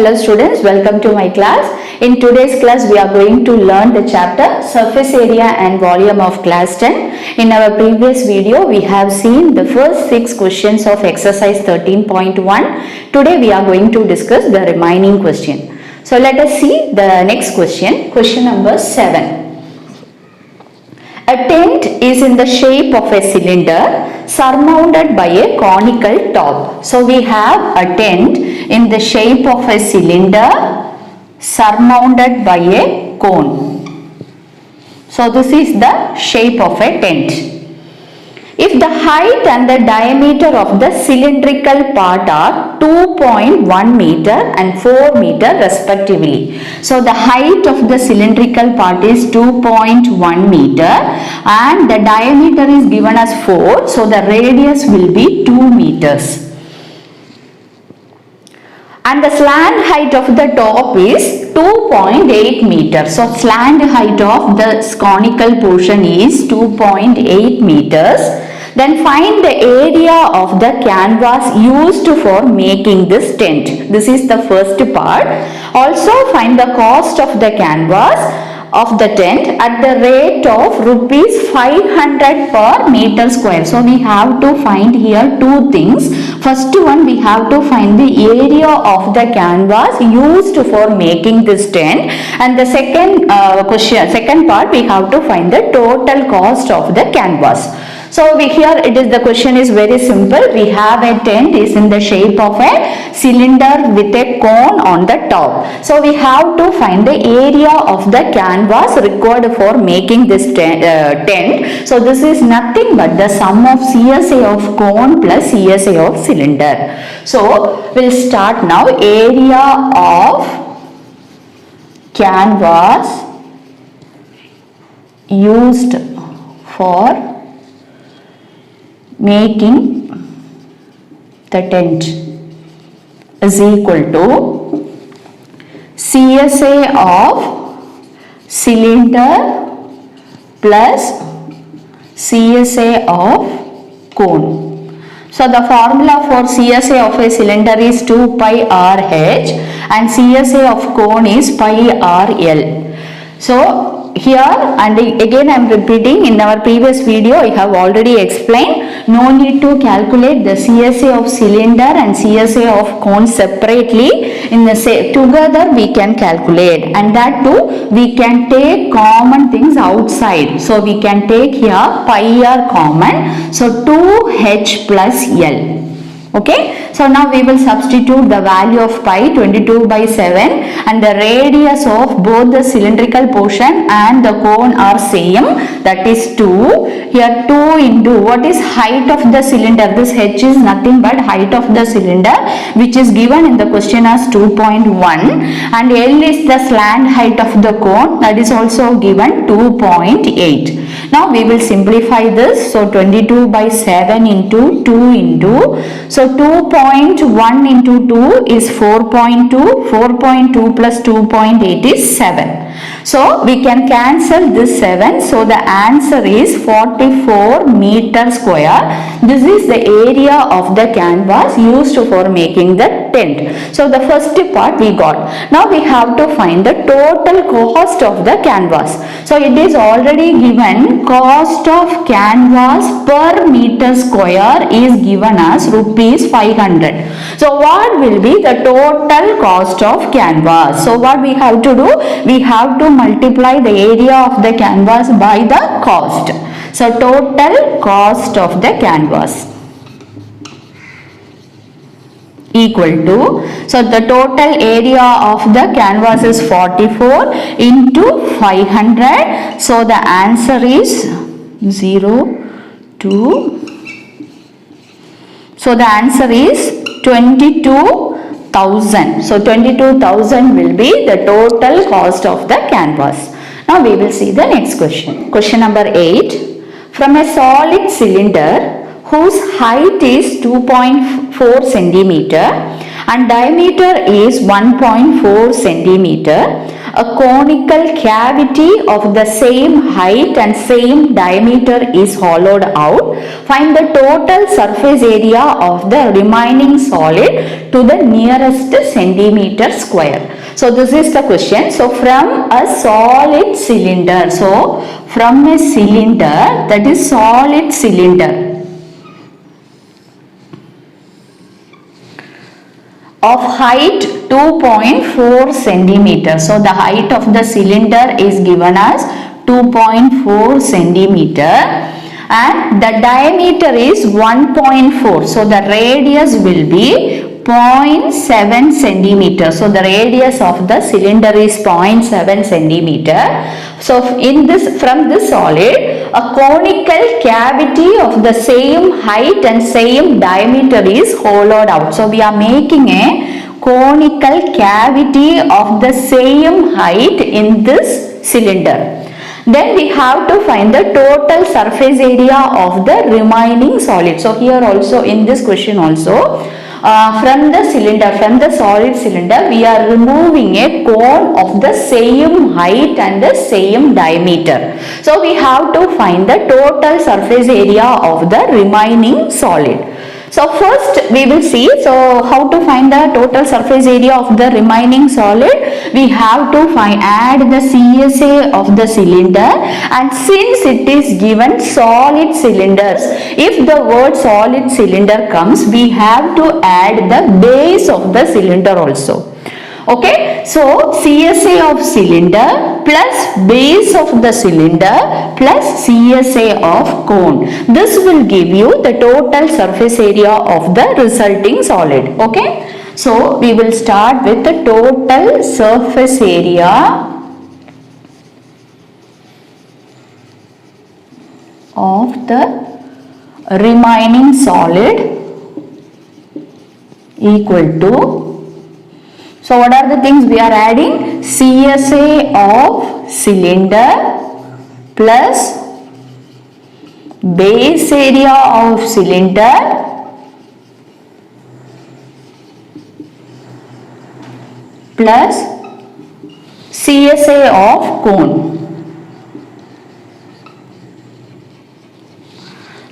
Hello students, welcome to my class. In today's class we are going to learn the chapter surface area and volume of class 10. In our previous video we have seen the first 6 questions of exercise 13.1. Today we are going to discuss the remaining question. So let us see the next question, question number 7. A tent is in the shape of a cylinder surmounted by a conical top. So we have a tent in the shape of a cylinder surmounted by a cone. So this is the shape of a tent. If the height and the diameter of the cylindrical part are 2.1 meter and 4 meter respectively. So the height of the cylindrical part is 2.1 meter and the diameter is given as 4. So the radius will be 2 meters. And the slant height of the top is 2.8 meters. So slant height of the conical portion is 2.8 meters. Then find the area of the canvas used for making this tent. This is the first part. Also find the cost of the canvas of the tent at the rate of rupees 500 per meter square. So we have to find here two things. First one, we have to find the area of the canvas used for making this tent, and the second second part, we have to find the total cost of the canvas. So here the question is very simple. We have a tent is in the shape of a cylinder with a cone on the top. So we have to find the area of the canvas required for making this tent. So this is nothing but the sum of CSA of cone plus CSA of cylinder. So we'll start now. Area of canvas used for making the tent is equal to CSA of cylinder plus CSA of cone. So the formula for CSA of a cylinder is 2 pi RH and CSA of cone is pi RL. So here and again I am repeating, in our previous video I have already explained, no need to calculate the CSA of cylinder and CSA of cone separately. In the together we can calculate, and that too we can take common things outside. So we can take here pi r common, so 2h plus L. Okay, so now we will substitute the value of pi 22 by 7 and the radius of both the cylindrical portion and the cone are same, that is 2. Here 2 into what is height of the cylinder, this h is nothing but height of the cylinder which is given in the question as 2.1, and L is the slant height of the cone, that is also given 2.8. Now we will simplify this. So 22 by 7 into 2 into, so 2.1 into 2 is 4.2, 4.2 plus 2.8 is 7. So we can cancel this 7. So the answer is 44 meter square. This is the area of the canvas used for making the tent. So the first part we got. Now we have to find the total cost of the canvas. So it is already given, cost of canvas per meter square is given as rupees 500. So what will be the total cost of canvas? So what we have to do? We have to multiply the area of the canvas by the cost. So total cost of the canvas equal to, so the total area of the canvas is 44 into 500. So the answer is 0 2. So the answer is 22,000. So 22,000 will be the total cost of the canvas. Now we will see the next question. Question number 8. From a solid cylinder whose height is 2.4 centimeter and diameter is 1.4 centimeter, a conical cavity of the same height and same diameter is hollowed out. Find the total surface area of the remaining solid to the nearest centimeter square. So this is the question. So from a solid cylinder, so from a cylinder, that is solid cylinder of height 2.4 centimeter. So the height of the cylinder is given as 2.4 centimeter and the diameter is 1.4. So the radius will be 0.7 centimeter. So the radius of the cylinder is 0.7 centimeter. So in this, from this solid, a conical cavity of the same height and same diameter is hollowed out. So we are making a conical cavity of the same height in this cylinder. Then we have to find the total surface area of the remaining solid. So here also in this question also, from the cylinder, from the solid cylinder, we are removing a cone of the same height and the same diameter. So we have to find the total surface area of the remaining solid. So first we will see, so how to find the total surface area of the remaining solid. We have to add the CSA of the cylinder, and since it is given solid cylinders, if the word solid cylinder comes, we have to add the base of the cylinder also. Okay, so CSA of cylinder plus base of the cylinder plus CSA of cone. This will give you the total surface area of the resulting solid. Okay, so we will start with the total surface area of the remaining solid equal to, so what are the things we are adding? CSA of cylinder plus base area of cylinder plus CSA of cone.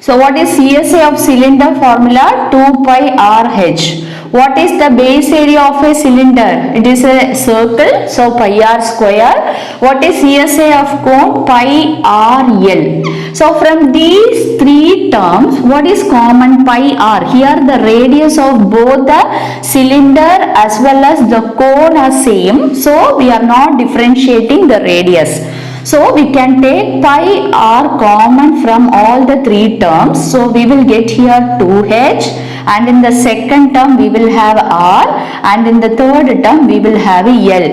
So what is CSA of cylinder formula? 2 pi RH. What is the base area of a cylinder? It is a circle, so pi r square. What is CSA of cone? Pi RL. So from these three terms, what is common? Pi r. Here the radius of both the cylinder as well as the cone are same. So we are not differentiating the radius. So we can take pi r common from all the three terms. So we will get here 2h, and in the second term we will have r, and in the third term we will have L.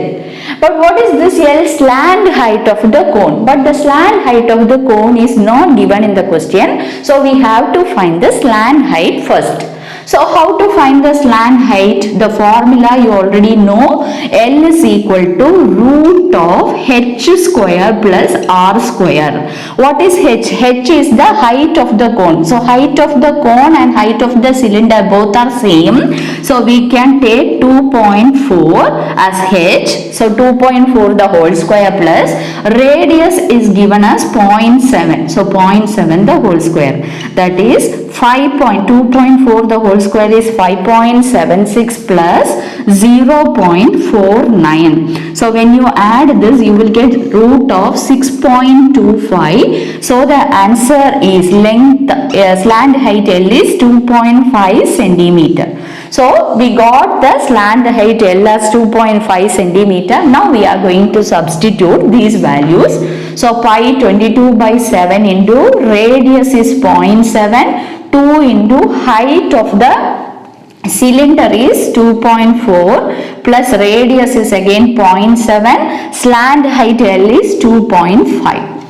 But what is this L? Slant height of the cone. But the slant height of the cone is not given in the question. So we have to find the slant height first. So how to find the slant height? The formula you already know. L is equal to root of h square plus r square. What is h? H is the height of the cone. So height of the cone and height of the cylinder both are same. So we can take 2.4 as h. So 2.4 the whole square plus radius is given as 0.7. So 0.7 the whole square. That is 2.4 the whole square is 5.76 plus 0.49. So when you add this, you will get root of 6.25. So the answer is length, slant height L is 2.5 centimeter. So we got the slant height L as 2.5 centimeter. Now we are going to substitute these values. So pi 22 by 7 into radius is 0.7. 2 into height of the cylinder is 2.4 plus radius is again 0.7. Slant height L is 2.5.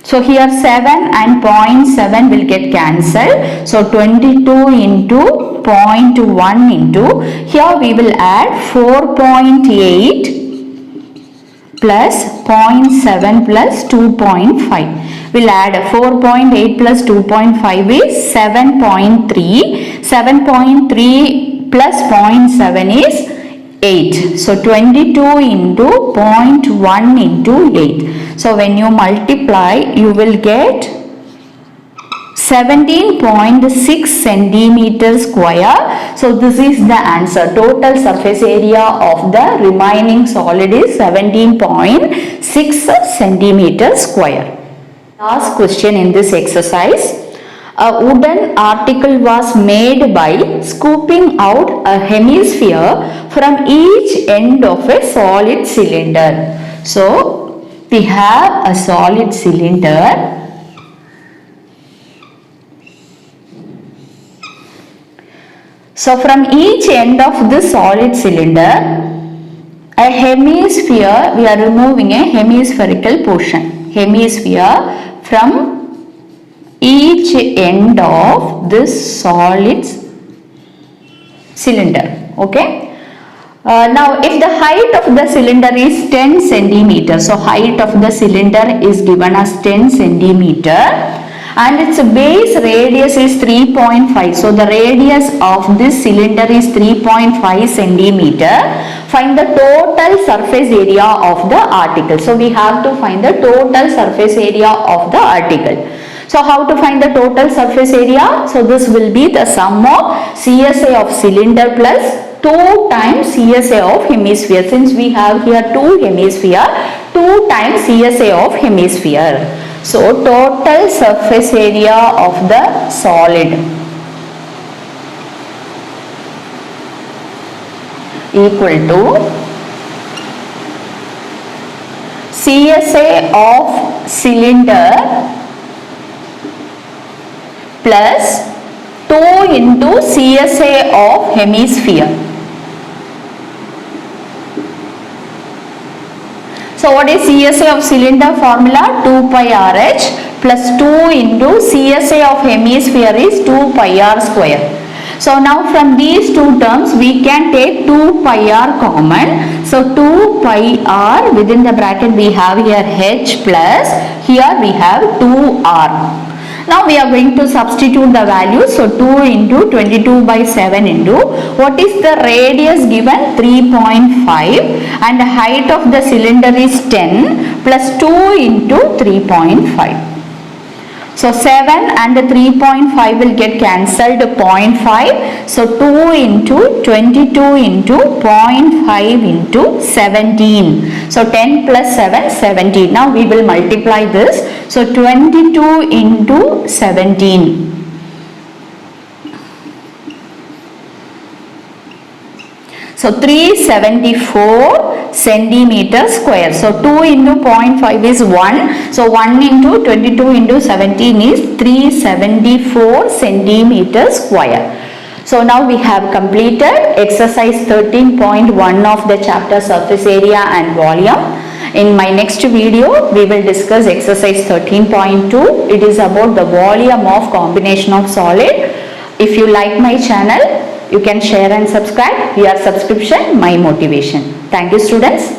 So here 7 and 0.7 will get cancelled. So 22 into 0.1 into, here we will add 4.8 plus 0.7 plus 2.5. We'll add 4.8 plus 2.5 is 7.3. 7.3 plus 0.7 is 8. So 22 into 0.1 into 8. So when you multiply, you will get 17.6 centimeter square. So this is the answer. Total surface area of the remaining solid is 17.6 centimeter square. Last question in this exercise. A wooden article was made by scooping out a hemisphere from each end of a solid cylinder. So we have a solid cylinder. So from each end of this solid cylinder, a hemisphere, we are removing a hemispherical portion. Hemisphere from each end of this solid cylinder. Okay. Now if the height of the cylinder is 10 centimeter, so height of the cylinder is given as 10 centimeter and its base radius is 3.5. So the radius of this cylinder is 3.5 centimeter. Find the total surface area of the article. So we have to find the total surface area of the article. So how to find the total surface area? So this will be the sum of CSA of cylinder plus 2 times CSA of hemisphere. Since we have here 2 hemisphere, 2 times CSA of hemisphere. So total surface area of the solid equal to CSA of cylinder plus 2 into CSA of hemisphere. So what is CSA of cylinder formula? 2 pi RH plus 2 into CSA of hemisphere is 2 pi r square. So now from these two terms we can take 2 pi r common. So 2 pi r, within the bracket we have here h plus here we have 2r. Now we are going to substitute the values. So 2 into 22 by 7 into, what is the radius given? 3.5 and the height of the cylinder is 10 plus 2 into 3.5. So 7 and 3.5 will get cancelled, 0.5. So 2 into 22 into 0.5 into 17. So 10 plus 7, 17. Now we will multiply this. So 22 into 17. So 374 centimeter square. So 2 into 0.5 is 1. So 1 into 22 into 17 is 374 centimeter square. So now we have completed exercise 13.1 of the chapter surface area and volume. In my next video, we will discuss exercise 13.2. It is about the volume of combination of solid. If you like my channel, you can share and subscribe. Your subscription, my motivation. Thank you, students.